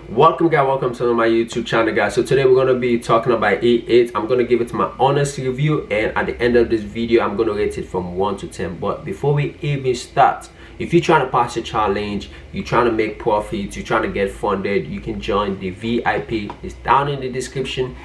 Welcome guys, welcome to my YouTube channel guys. So today we're going to be talking about E8. I'm going to give it my honest review, and at the end of this video I'm going to rate it from 1 to 10. But before we even start, if you're trying to pass a challenge, you're trying to make profits, you're trying to get funded, you can join the VIP. It's down in the description.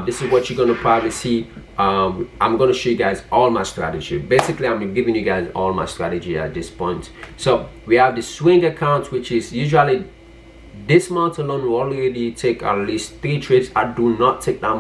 This is what you're going to probably see. I'm going to show you guys all my strategy. Basically, I'm giving you guys all my strategy at this point. So we have the swing account, which is usually this month alone we already take at least 3 trades. I do not take that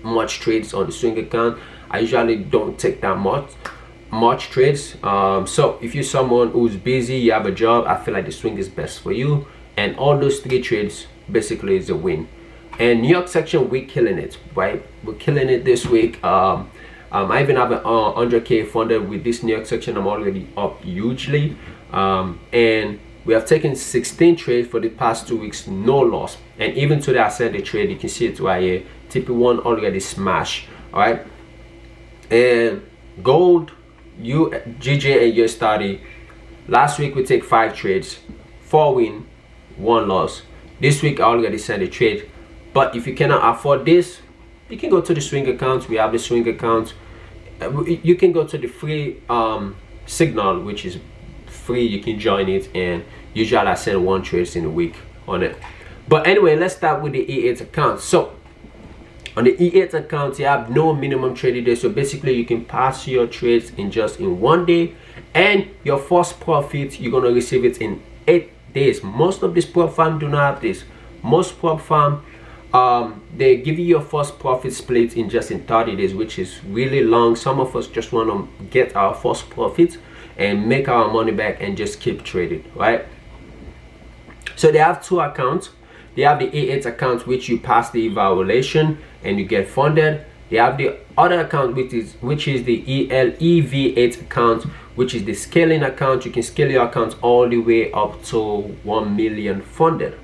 much trades on the swing account. I usually don't take that much trades. So if you're someone who's busy, you have a job, I feel like the swing is best for you, and all those 3 trades basically is a win. And New York section, we're killing it, right? We're killing it this week. I even have a 100k funded with this New York section. I'm already up hugely, and we have taken 16 trades for the past 2 weeks, no loss. And even today I said the trade, you can see it right here, TP1 already smashed. All right, and gold, GJ and USD, last week we take 5 trades, 4 win, 1 loss. This week I already sent a trade. But if you cannot afford this, you can go to the swing account. We have the swing account. You can go to the free signal, which is free. You can join it, and usually I send 1 trade in a week on it. But anyway, let's start with the E8 account. So on the E8 account, you have no minimum trading day. So basically you can pass your trades in just in 1 day, and your first profit you're gonna receive it in 8 days. Most of these prop farm do not have this. Most prop farm, they give you your first profit split in just in 30 days, which is really long. Some of us just want to get our first profit and make our money back and just keep trading, right? So they have 2 accounts. They have the E8 account, which you pass the evaluation and you get funded. They have the other account, which is the EV8 account, which is the scaling account. You can scale your account all the way up to 1 million funded,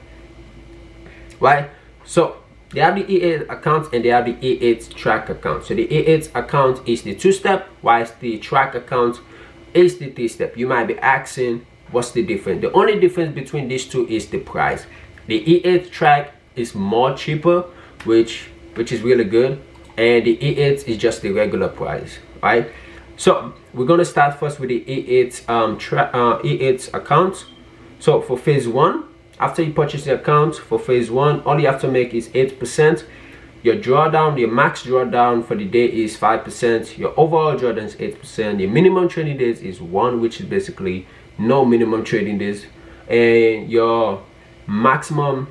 right? So they have the E8 account and they have the E8 track account. So the E8 account is the 2-step, whilst the track account is the 3-step. You might be asking, what's the difference? The only difference between these two is the price. The E8 track is more cheaper, which is really good, and the E8 is just the regular price, right? So we're gonna start first with the E8 E8 account. So for phase 1, after you purchase the account, for phase 1, all you have to make is 8%. Your drawdown, your max drawdown for the day is 5%. Your overall drawdown is 8%. Your minimum trading days is 1, which is basically no minimum trading days. And your maximum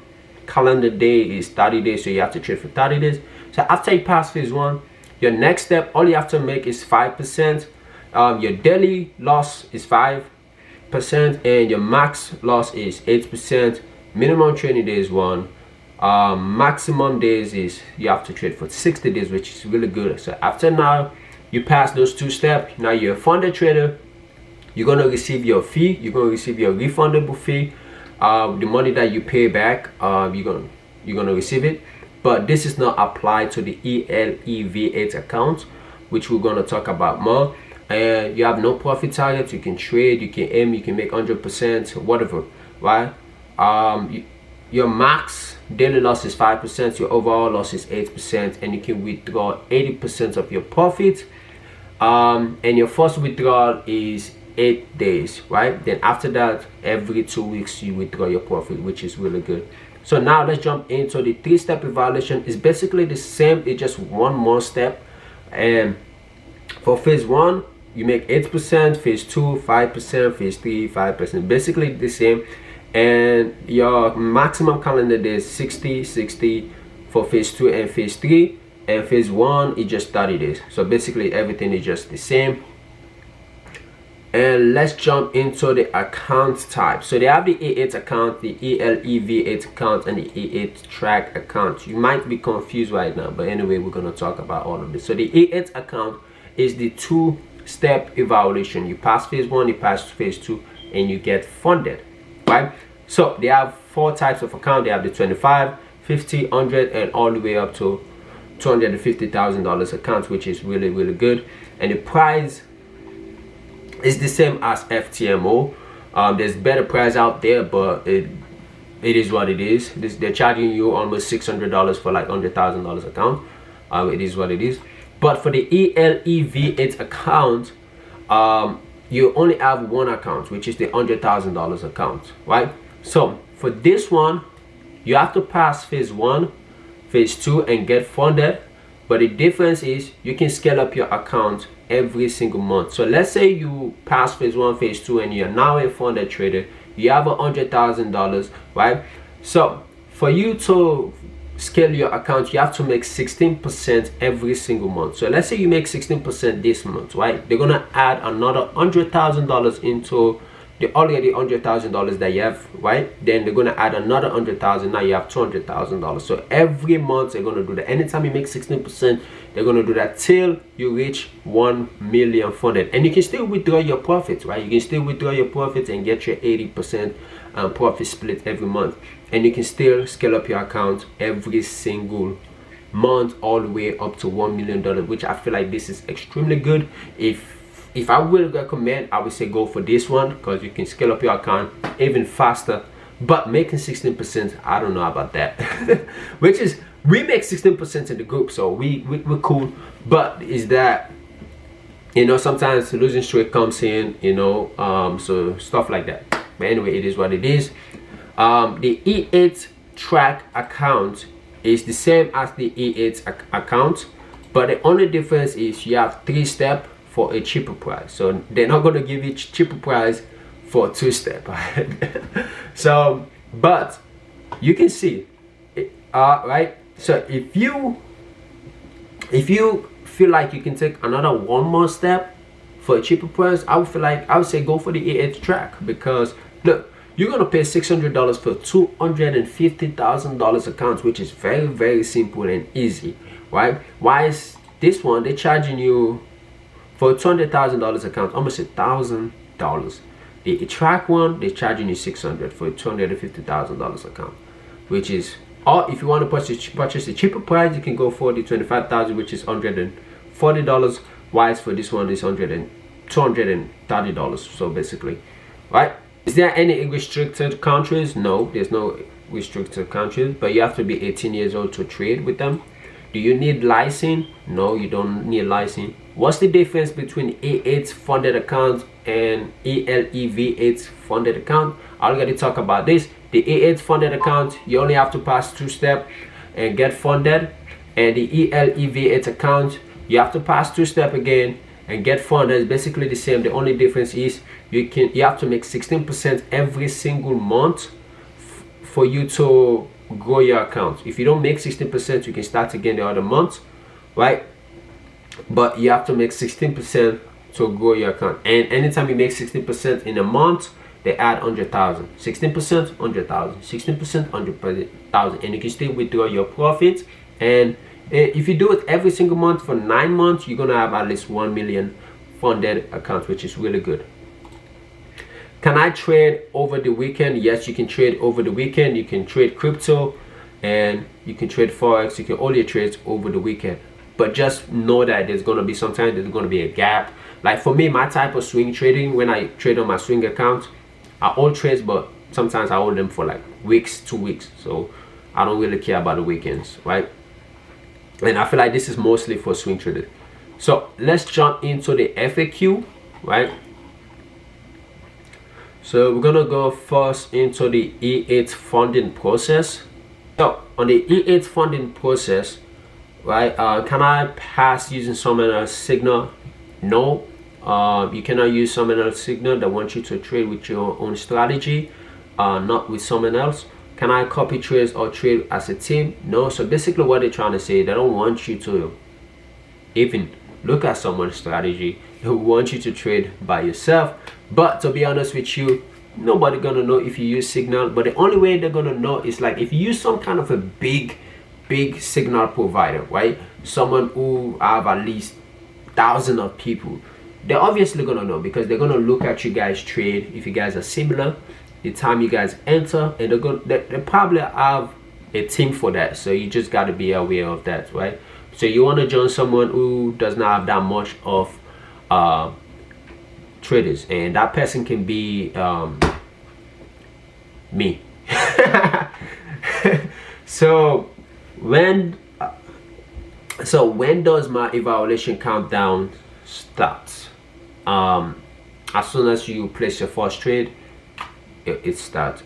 calendar day is 30 days, so you have to trade for 30 days. So after you pass phase 1, your next step, all you have to make is 5%. Your daily loss is 5%, and your max loss is 8%. Minimum trading day is 1. Maximum days is you have to trade for 60 days, which is really good. So after now you pass those 2 steps, now you're a funded trader. You're gonna receive your fee. You're gonna receive your refundable fee. The money that you pay back, you're gonna receive it. But this is not applied to the ELEV8 account, which we're gonna talk about more. And you have no profit targets. You can trade, you can aim, you can make 100%, whatever, right? Your max daily loss is 5%, your overall loss is 8%, and you can withdraw 80% of your profit. And your first withdrawal is 8 days, right? Then after that, every 2 weeks you withdraw your profit, which is really good. So now let's jump into the 3-step evaluation. It's basically the same, it's just one more step. And for phase 1, you make 8%, phase 2 5%, phase 3 5%, basically the same. And your maximum calendar day is 60 for phase 2 and phase 3, and phase 1 is just 30 days. So basically everything is just the same. And let's jump into the account type. So they have the E8 account, the ELEV8 account, and the E8 track account. You might be confused right now, but anyway, we're going to talk about all of this. So the E8 account is the 2-step evaluation. You pass phase 1, you pass phase 2, and you get funded, right? So they have 4 types of account. They have the 25, 50, 100, and all the way up to $250,000 account, which is really, really good. And the price is the same as FTMO. There's better price out there, but it is what it is. They're charging you almost $600 for like $100,000 account. It is what it is. But for the ELEV8 account, you only have one account, which is the $100,000 account, right? So for this one, you have to pass phase 1, phase 2 and get funded. But the difference is you can scale up your account every single month. So let's say you pass phase 1, phase 2 and you're now a funded trader. You have $100,000, right? So for you to scale your account, you have to make 16% every single month. So let's say you make 16% this month, right? They're gonna add another $100,000 into the already $100,000 that you have, right? Then they're gonna add another $100,000. Now you have $200,000. So every month they're gonna do that. Anytime you make 16%, they're gonna do that till you reach 1 million funded. And you can still withdraw your profits, right? You can still withdraw your profits and get your 80% profit split every month. And you can still scale up your account every single month all the way up to $1 million, which I feel like this is extremely good. If I will recommend, I would say go for this one because you can scale up your account even faster. But making 16%, I don't know about that. Which is, we make 16% in the group, so we're cool. But is that, you know, sometimes the losing streak comes in, you know, so stuff like that. But anyway, it is what it is. The E8 track account is the same as the E8 account, but the only difference is you have 3-step for a cheaper price. So they're not going to give you cheaper price for 2-step. So, but you can see it, right? So if you feel like you can take another one more step for a cheaper price, I would say go for the E8 track, because look, you're gonna pay $600 for $250,000 accounts, which is very, very simple and easy, right? Why is this one they're charging you for $200,000 account almost $1,000? The track one, they're charging you $600 for a $250,000 account, which is, or if you want to purchase a cheaper price, you can go for the $25,000, which is $140. Wise for this one is $230. So basically, right? Is there any restricted countries? No, there's no restricted countries, but you have to be 18 years old to trade with them. Do you need license? No, you don't need license. What's the difference between E8 funded account and ELEV8 funded account? I already talked about this. The E8 funded account, you only have to pass 2-step and get funded, and the ELEV8 account, you have to pass 2-step again and get funded. It's basically the same. The only difference is you have to make 16% every single month for you to grow your account. If you don't make 16%, you can start again the other month, right? But you have to make 16% to grow your account. And anytime you make 16% in a month, they add 100,000. 16%, 100,000. 16%, 100,000. And you can still withdraw your profits. And if you do it every single month for 9 months, you're gonna have at least 1 million funded accounts, which is really good. Can I trade over the weekend? Yes, you can trade over the weekend. You can trade crypto and you can trade forex. You can all your trades over the weekend. But just know that there's gonna be sometimes there's gonna be a gap. Like for me, my type of swing trading, when I trade on my swing account, I hold trades, but sometimes I hold them for like weeks, 2 weeks. So I don't really care about the weekends, right? And I feel like this is mostly for swing traders. So let's jump into the FAQ, right? So we're gonna go first into the E8 funding process. So on the E8 funding process, right, can I pass using someone else's signal? No, you cannot use someone else's signal that wants you to trade with your own strategy, not with someone else. Can I copy trades or trade as a team? No. So basically what they're trying to say, they don't want you to even look at someone's strategy. They want you to trade by yourself. But to be honest with you, nobody gonna know if you use signal. But the only way they're gonna know is like if you use some kind of a big signal provider, right? Someone who have at least thousands of people, they're obviously gonna know, because they're gonna look at you guys trade. If you guys are similar, the time you guys enter, and they probably have a team for that. So you just got to be aware of that, right? So you want to join someone who does not have that much of traders, and that person can be me. So when does my evaluation countdown start? As soon as you place your first trade, it starts.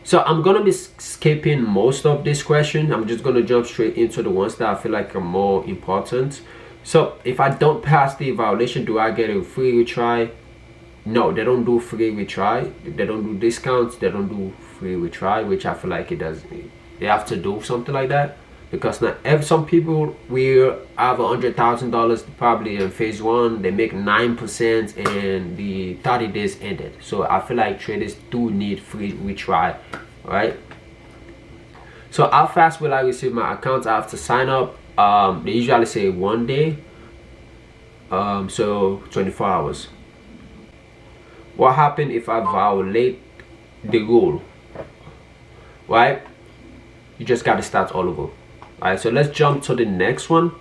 So I'm gonna be skipping most of this question. I'm just gonna jump straight into the ones that I feel like are more important. So if I don't pass the evaluation, do I get a free retry? No, they don't do free retry. They don't do discounts. They don't do free retry, which I feel like it does. They have to do something like that, because now some people will have $100,000 probably in phase one. They make 9% and the 30 days ended. So I feel like traders do need free retry, right? So how fast will I receive my account? I have to sign up. They usually say 1 day, so 24 hours. What happens if I violate the rule? Right, you just got to start all over. Alright, so let's jump to the next one,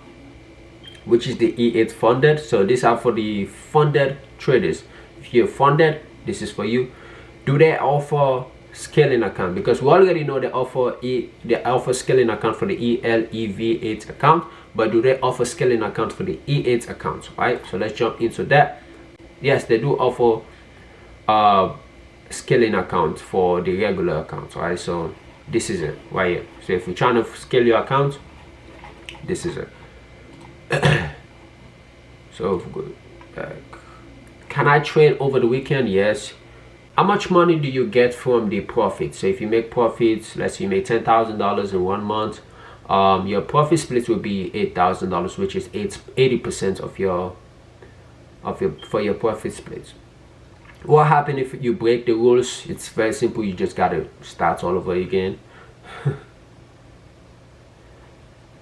which is the E8 funded. So these are for the funded traders. If you're funded, this is for you. Do they offer scaling account? Because we already know they offer scaling account for the ELEV8 account, but do they offer scaling account for the E8 account? Right, so let's jump into that. Yes, they do offer scaling account for the regular account. Right, so this is it right here. So if you're trying to scale your account, this is it. So good. Can I trade over the weekend? Yes. How much money do you get from the profit? So if you make profits, let's say you make $10,000 in 1 month, your profit split will be $8,000, which is 80% of your profit split. What happens if you break the rules? It's very simple. You just gotta start all over again.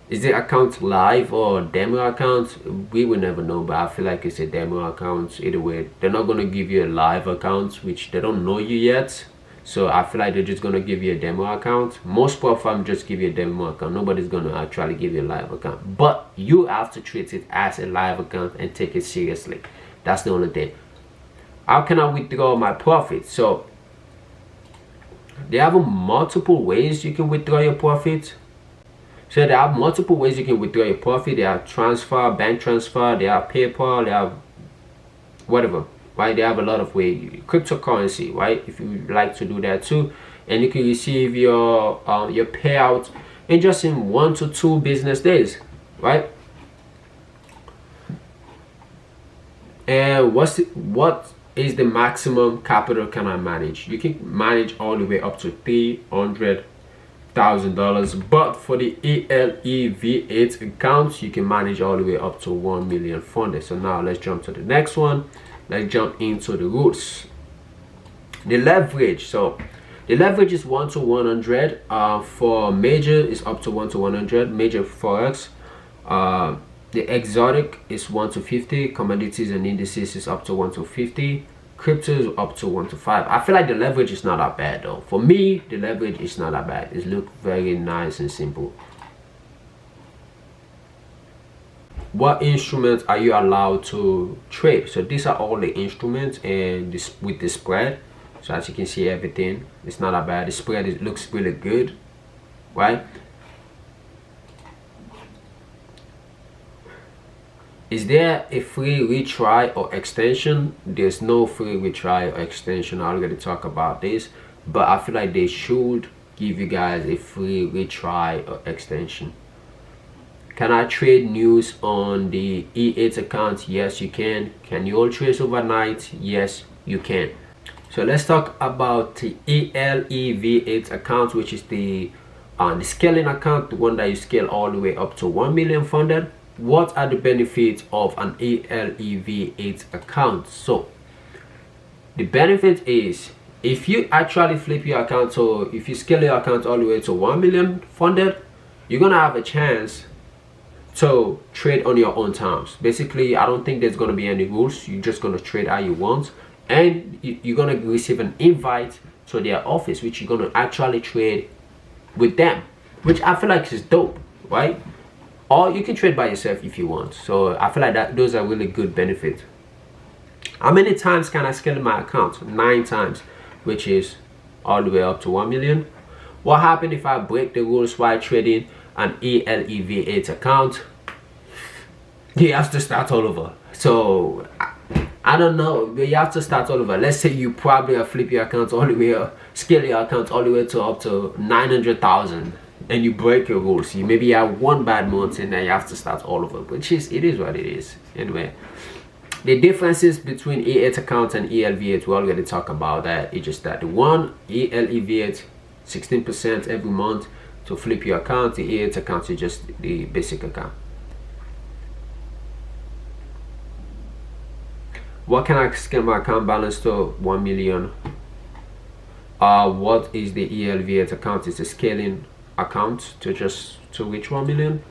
Is the account live or demo account? We will never know, but I feel like it's a demo account. Either way, they're not gonna give you a live account, which they don't know you yet. So I feel like they're just gonna give you a demo account. Most platforms just give you a demo account. Nobody's gonna actually give you a live account, but you have to treat it as a live account and take it seriously. That's the only thing. How can I withdraw my profit? So they have multiple ways you can withdraw your profit. So they have multiple ways you can withdraw your profit. They have transfer, bank transfer, they have PayPal, they have whatever, right? They have a lot of ways. Cryptocurrency, right? If you like to do that too, and you can receive your payout in just in 1 to 2 business days, right? And what is the maximum capital can I manage? You can manage all the way up to $300,000, but for the ELEV8 accounts, you can manage all the way up to 1 million funded. So now let's jump to the next one. Let's jump into the rules. The leverage. So the leverage is 1 to 100. For major is up to 1 to 100. Major forex. The exotic is 1 to 50. Commodities and indices is up to 1 to 50. Crypto is up to 1 to 5. I feel like the leverage is not that bad though. For me, the leverage is not that bad. It looks very nice and simple. What instruments are you allowed to trade? So these are all the instruments, and this with the spread. So as you can see, everything, it's not that bad. The spread looks really good, right? Is there a free retry or extension? There's no free retry or extension. I already talked about this, but I feel like they should give you guys a free retry or extension. Can I trade news on the E8 account? Yes, you can. Can you all trace overnight? Yes, you can. So let's talk about the ELEV8 account, which is the scaling account, the one that you scale all the way up to 1 million funded. What are the benefits of an ELEV8 account? So the benefit is, if you actually flip your account, so if you scale your account all the way to 1 million funded, you're gonna have a chance to trade on your own terms. Basically, I don't think there's gonna be any rules. You're just gonna trade how you want, and you're gonna receive an invite to their office, which you're gonna actually trade with them, which I feel like is dope, right? Or you can trade by yourself if you want. So I feel like that those are really good benefits. How many times can I scale my account? 9 times, which is all the way up to 1 million. What happens if I break the rules while trading an ELEV8 account? You have to start all over. So I don't know, but you have to start all over. Let's say you probably flip your account all the way, scale your account all the way to up to 900,000, and you break your rules. You maybe have one bad month and then you have to start all over, which is, it is what it is. Anyway, the differences between E8 accounts and ELV8, we already talked about that. It's just that the one ELEV8 16% every month to flip your account. The E8 account is just the basic account. What can I scale my account balance to 1 million? What is the ELV8 account? It's a scaling account to reach 1 million.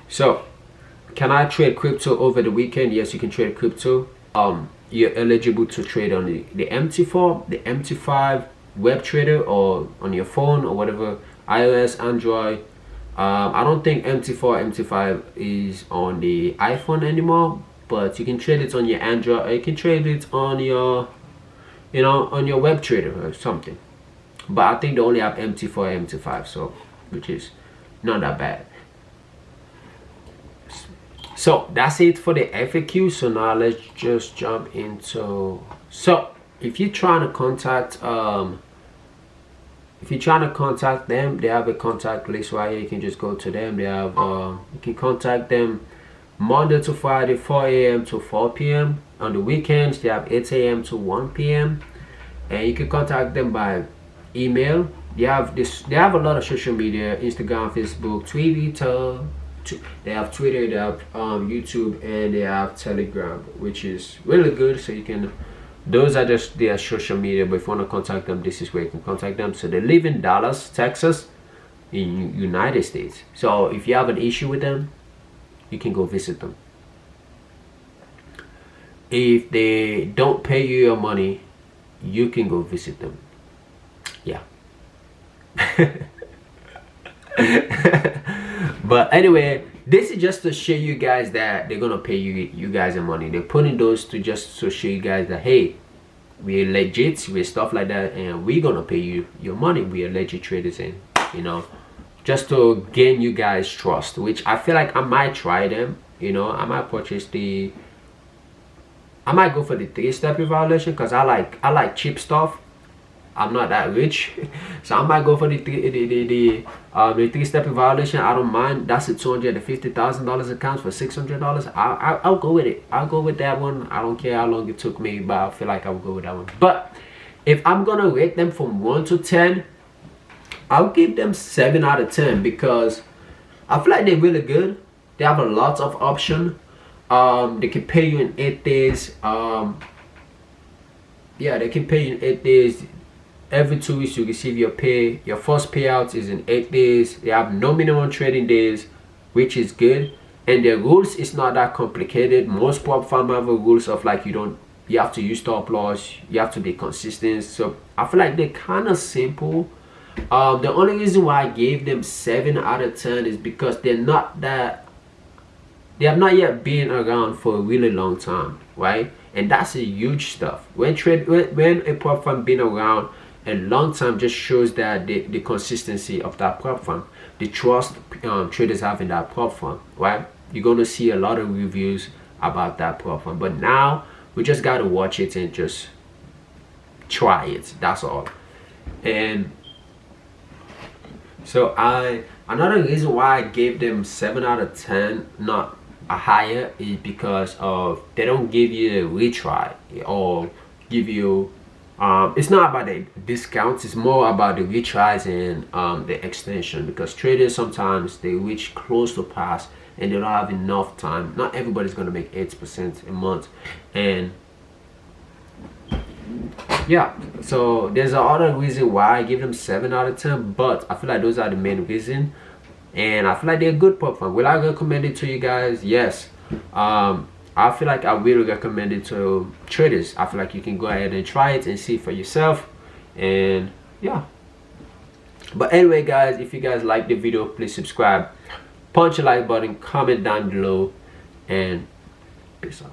So, can I trade crypto over the weekend? Yes, you can trade crypto. You're eligible to trade on the MT4, the MT5 web trader, or on your phone or whatever, iOS, Android. I don't think MT4, MT5 is on the iPhone anymore, but you can trade it on your Android, or you can trade it on your, you know, on your web trader or something. But I think they only have MT4, MT5, so which is not that bad. So that's it for the FAQ. So now let's just jump into, so if you're trying to contact them, they have a contact list right here. You can just go to them. They have you can contact them Monday to Friday, 4 a.m. to 4 p.m. On the weekends they have 8 a.m. to 1 p.m. and you can contact them by email. They have a lot of social media: Instagram, Facebook, Twitter. They have Twitter, they have YouTube, and they have Telegram, which is really good. So you can, those are just their social media. But if you want to contact them, this is where you can contact them. So they live in Dallas, Texas, in United States. So if you have an issue with them, you can go visit them. If they don't pay you your money, you can go visit them. Yeah. But anyway, this is just to show you guys that they're gonna pay you guys the money. They're putting those to just to show you guys that, hey, we're legit, we're stuff like that, and we're gonna pay you your money. We are legit traders, and you know, just to gain you guys trust, which I feel like I might try them. You know, I might purchase I might go for the 3-step evaluation, because I like cheap stuff. I'm not that rich, so I might go for the 3-step evaluation. I don't mind. That's a $250,000 account for $600. I'll go with it. I'll go with that one. I don't care how long it took me, but I feel like I'll go with that one. But if I'm gonna rate them from 1 to 10, I'll give them 7 out of 10, because I feel like they're really good. They have a lot of option. They can pay you in 8 days. Yeah, they can pay you in 8 days. Every 2 weeks you receive your pay. Your first payout is in 8 days. They have no minimum trading days, which is good. And the rules is not that complicated. Most prop firm have a rules of like you have to use stop loss, you have to be consistent. So I feel like they're kind of simple. The only reason why I gave them 7 out of 10 is because they have not yet been around for a really long time, right? And that's a huge stuff. When a prop firm been around a long time, just shows that the consistency of that prop firm, the trust traders have in that prop firm, right? You're gonna see a lot of reviews about that prop firm, but now we just gotta watch it and just try it. That's all. And so another reason why I gave them 7 out of 10, not a higher, is because of they don't give you a retry or give you it's not about the discounts, it's more about the retries and the extension, because traders sometimes they reach close to pass and they don't have enough time. Not everybody's gonna make 8% a month, and yeah, so there's another reason why I give them 7 out of 10, but I feel like those are the main reason, and I feel like they're good prop firm. Will I recommend it to you guys? Yes. I feel like I will recommend it to traders. I feel like you can go ahead and try it and see for yourself, and yeah. But anyway guys, if you guys like the video, please subscribe, punch the like button, comment down below, and peace out.